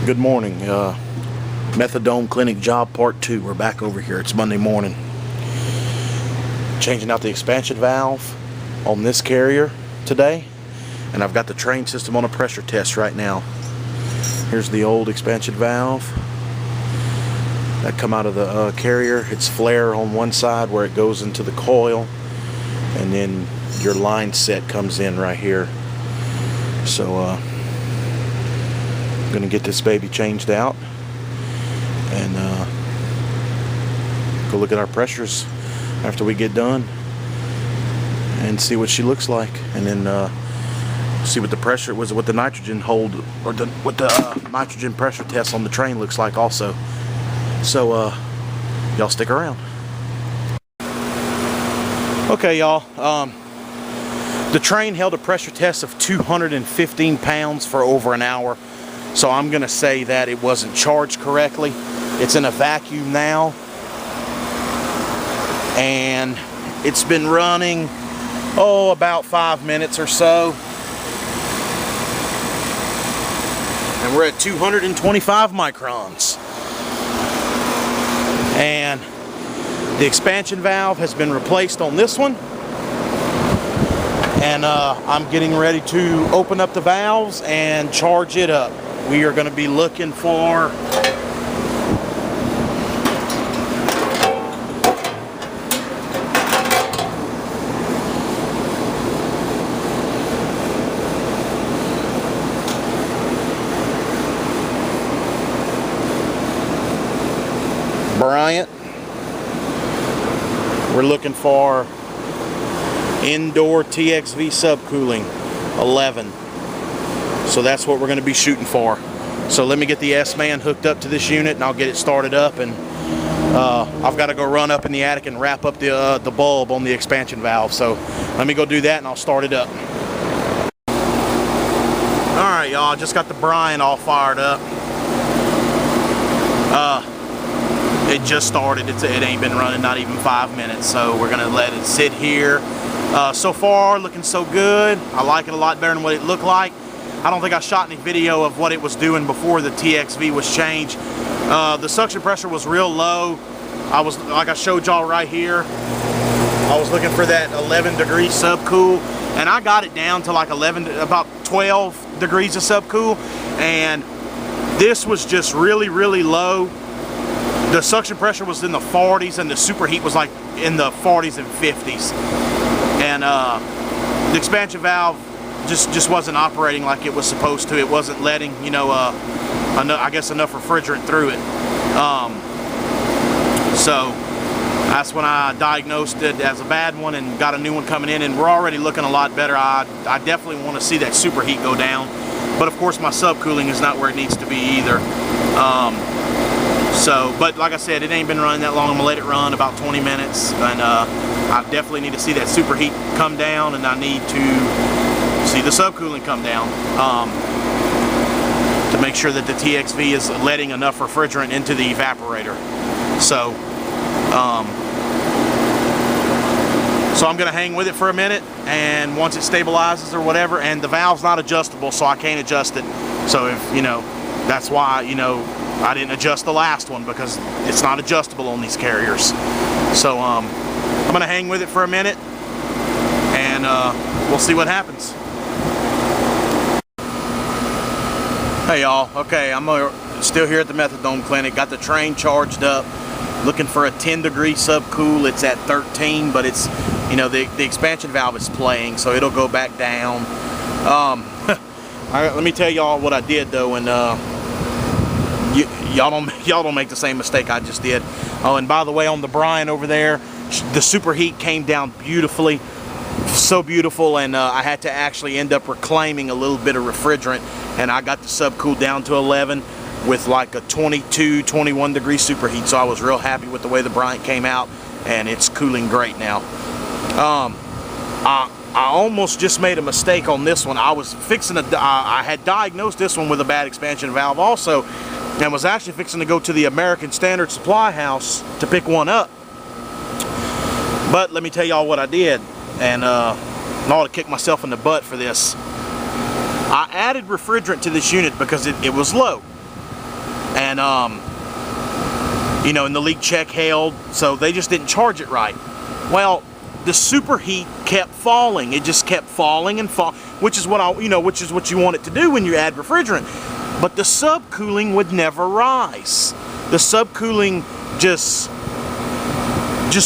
Good morning. Methadone clinic job part 2. We're back over here. It's Monday morning. Changing out the expansion valve on this carrier today, and I've got the train system on a pressure test right now. Here's the old expansion valve that come out of the carrier. It's flare on one side where it goes into the coil, and then your line set comes in right here. So I'm gonna get this baby changed out and go look at our pressures after we get done and see what she looks like, and then see what the pressure was, what the nitrogen hold, or what the nitrogen pressure test on the train looks like also. So y'all stick around. Okay, y'all, the train held a pressure test of 215 pounds for over an hour, so I'm gonna say that it wasn't charged correctly. It's in a vacuum now, and it's been running about 5 minutes or so, and we're at 225 microns. And the expansion valve has been replaced on this one, and I'm getting ready to open up the valves and charge it up. We are going to be looking for Bryant. We're looking for indoor TXV subcooling 11. So that's what we're going to be shooting for. So let me get the S-Man hooked up to this unit, and I'll get it started up, and I've got to go run up in the attic and wrap up the bulb on the expansion valve. So let me go do that, and I'll start it up. Alright, y'all, I just got the Bryant all fired up. It just started. It ain't been running not even 5 minutes, so we're gonna let it sit here. So far, looking so good. I like it a lot better than what it looked like. I don't think I shot any video of what it was doing before the TXV was changed. The suction pressure was real low. I was, like I showed y'all right here, I was looking for that 11 degree subcool, and I got it down to like about 12 degrees of subcool, and this was just really, really low. The suction pressure was in the 40s, and the superheat was like in the 40s and 50s. And the expansion valve just wasn't operating like it was supposed to. It wasn't letting, you know, I guess enough refrigerant through it. So that's when I diagnosed it as a bad one and got a new one coming in, and we're already looking a lot better. I definitely want to see that superheat go down, but of course my subcooling is not where it needs to be either. But like I said, it ain't been running that long. I'm gonna let it run about 20 minutes, and I definitely need to see that superheat come down, and I need to see the subcooling come down to make sure that the TXV is letting enough refrigerant into the evaporator. So I'm gonna hang with it for a minute, and once it stabilizes or whatever, and the valve's not adjustable, so I can't adjust it. So if, you know, that's why, you know, I didn't adjust the last one, because it's not adjustable on these carriers. So I'm gonna hang with it for a minute, and we'll see what happens. Hey y'all, okay, I'm still here at the Methadone clinic. Got the train charged up, looking for a 10 degree subcool. It's at 13, but it's, you know, the expansion valve is playing, so it'll go back down. Let me tell y'all what I did though, and y'all don't make the same mistake I just did. Oh, and by the way, on the Bryant over there, the superheat came down beautifully, so beautiful, and I had to actually end up reclaiming a little bit of refrigerant, and I got the subcool down to 11 with like a 22, 21 degree superheat. So I was real happy with the way the Bryant came out, and it's cooling great now. I almost just made a mistake on this one. I was fixing I had diagnosed this one with a bad expansion valve also, and was actually fixing to go to the American Standard Supply House to pick one up. But let me tell y'all what I did, and I ought to kick myself in the butt for this. I added refrigerant to this unit because it was low. and you know, and the leak check held, so they just didn't charge it right. Well, the superheat kept falling. It just kept falling and fall, which is what which is what you want it to do when you add refrigerant. But the subcooling would never rise. The subcooling just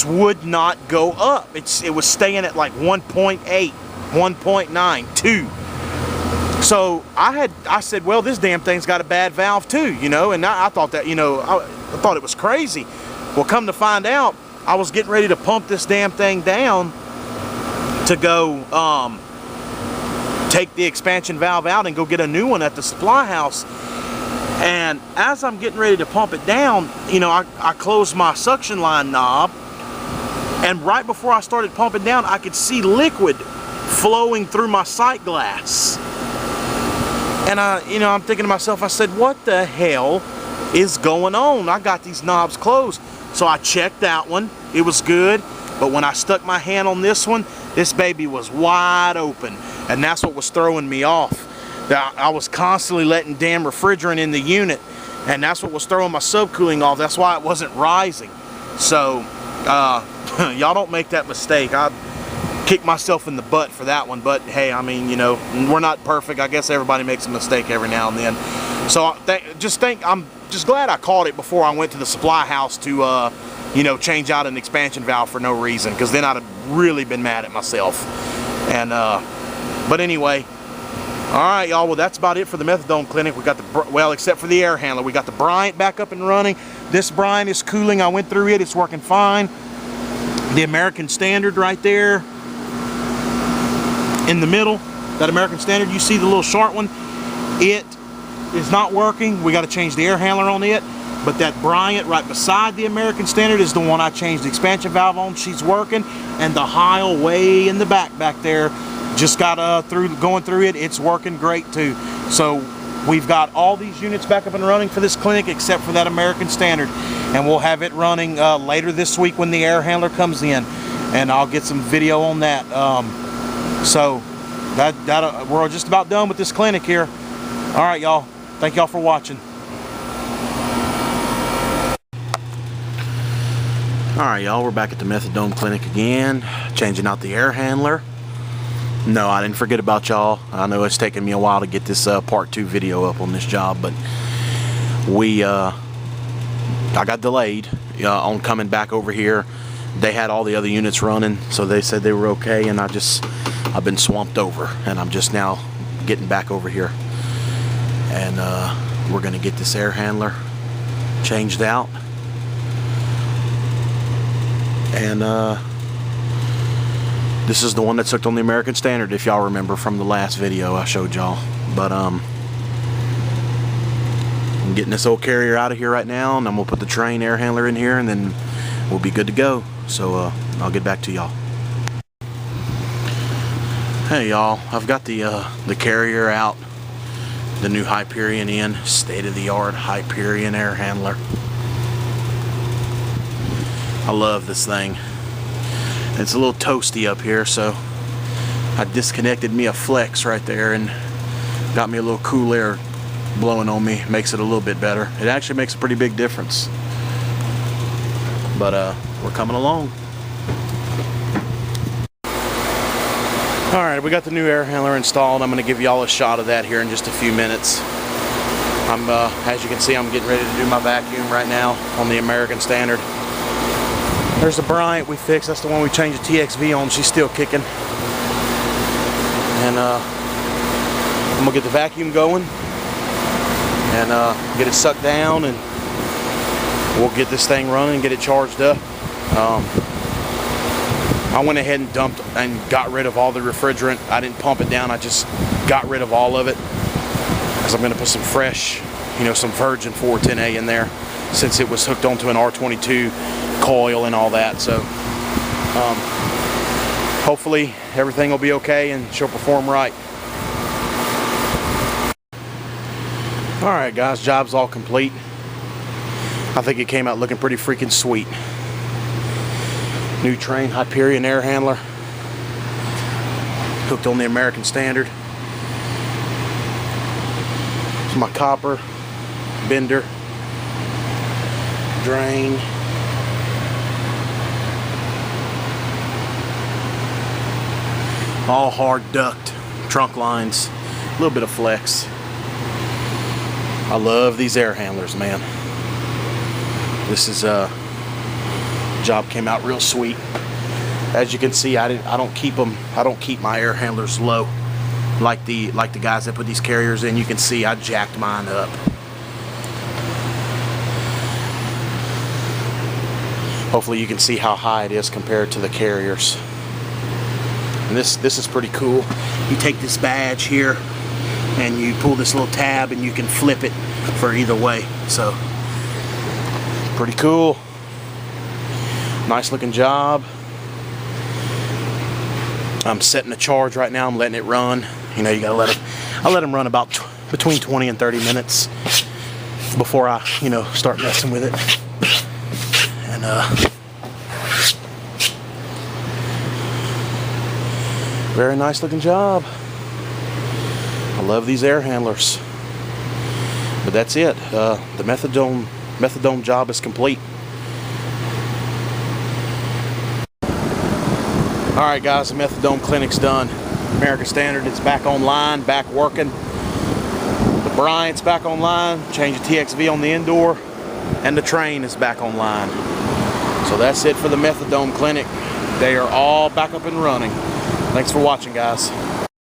would not go up. It was staying at like 1.8, 1.9, 2. So I said, well, this damn thing's got a bad valve too, you know, and I thought that, you know, I thought it was crazy. Well, come to find out, I was getting ready to pump this damn thing down to go take the expansion valve out and go get a new one at the supply house. And as I'm getting ready to pump it down, you know, I closed my suction line knob, and right before I started pumping down, I could see liquid flowing through my sight glass. And you know, I'm thinking to myself, I said, what the hell is going on? I got these knobs closed. So I checked that one, it was good, but when I stuck my hand on this one, this baby was wide open, and that's what was throwing me off. I was constantly letting damn refrigerant in the unit, and that's what was throwing my subcooling off. That's why it wasn't rising. So y'all don't make that mistake. I kicked myself in the butt for that one, but hey, I mean, you know, we're not perfect. I guess everybody makes a mistake every now and then. So I'm just glad I caught it before I went to the supply house to you know, change out an expansion valve for no reason, because then I'd have really been mad at myself. And but anyway, all right, y'all, well, that's about it for the methadone clinic. We got the, well, except for the air handler, we got the Bryant back up and running. This Bryant is cooling. I went through it, it's working fine. The American Standard right there in the middle, that American Standard, you see the little short one, it is not working. We got to change the air handler on it. But that Bryant right beside the American Standard is the one I changed the expansion valve on. She's working. And the Heil way in the back there, just got going through it. It's working great too. So we've got all these units back up and running for this clinic except for that American Standard. And we'll have it running later this week when the air handler comes in. And I'll get some video on that. So we're just about done with this clinic here. All right, y'all. Thank y'all for watching. Alright, y'all, we're back at the methadone clinic again, changing out the air handler. No, I didn't forget about y'all. I know it's taken me a while to get this part 2 video up on this job, but I got delayed on coming back over here. They had all the other units running, so they said they were okay, and I've been swamped over, and I'm just now getting back over here. And we're gonna get this air handler changed out. And this is the one that's hooked on the American Standard, if y'all remember from the last video I showed y'all. But I'm getting this old carrier out of here right now, and I'm gonna put the Train air handler in here, and then we'll be good to go. So I'll get back to y'all. Hey y'all, I've got the carrier out, the new Hyperion in, state-of-the-art Hyperion air handler. I love this thing. It's a little toasty up here, so I disconnected me a flex right there and got me a little cool air blowing on me. Makes it a little bit better. It actually makes a pretty big difference. But we're coming along. Alright, we got the new air handler installed. I'm going to give y'all a shot of that here in just a few minutes. As you can see, I'm getting ready to do my vacuum right now on the American Standard. There's the Bryant we fixed. That's the one we changed the TXV on. She's still kicking. And I'm going to get the vacuum going and get it sucked down, and we'll get this thing running and get it charged up. I went ahead and dumped and got rid of all the refrigerant. I didn't pump it down. I just got rid of all of it, because I'm going to put some fresh, you know, some virgin 410A in there, since it was hooked onto an R22 coil and all that. So hopefully everything will be okay and she'll perform right. Alright guys, job's all complete. I think it came out looking pretty freaking sweet. New Train Hyperion air handler, hooked on the American Standard. It's my copper bender drain. All hard duct trunk lines, a little bit of flex. I love these air handlers, man. This is job came out real sweet. As you can see, I don't keep my air handlers low like the guys that put these carriers in. You can see I jacked mine up. Hopefully you can see how high it is compared to the carriers. And this is pretty cool. You take this badge here and you pull this little tab and you can flip it for either way. So pretty cool. Nice looking job. I'm setting the charge right now. I'm letting it run. You know, you gotta I let them run about between 20 and 30 minutes before I, you know, start messing with it. And very nice looking job. I love these air handlers. But that's it. The methadone job is complete. Alright guys, the methadone clinic's done. American Standard is back online, back working. The Bryant's back online, change the TXV on the indoor, and the train is back online. So that's it for the methadone clinic. They are all back up and running. Thanks for watching, guys.